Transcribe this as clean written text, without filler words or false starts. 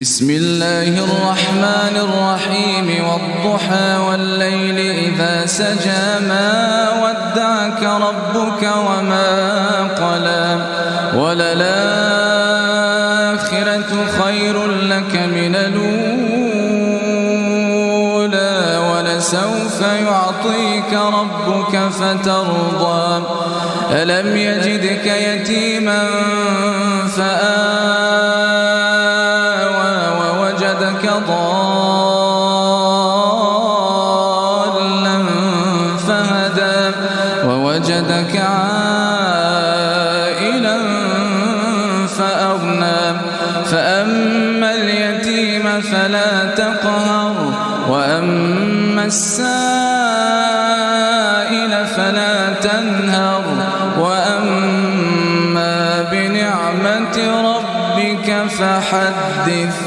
بسم الله الرحمن الرحيم والضحى والليل إذا سجى ما ودعك ربك وما قلى وللآخرة خير لك من الأولى ولسوف يعطيك ربك فترضى ألم يجدك يتيما ضالا فهدى ووجدك عائلا فأغنى فأما اليتيم فلا تقهر وأما السائل فلا تنهر وأما بنعمة ربك فحدث.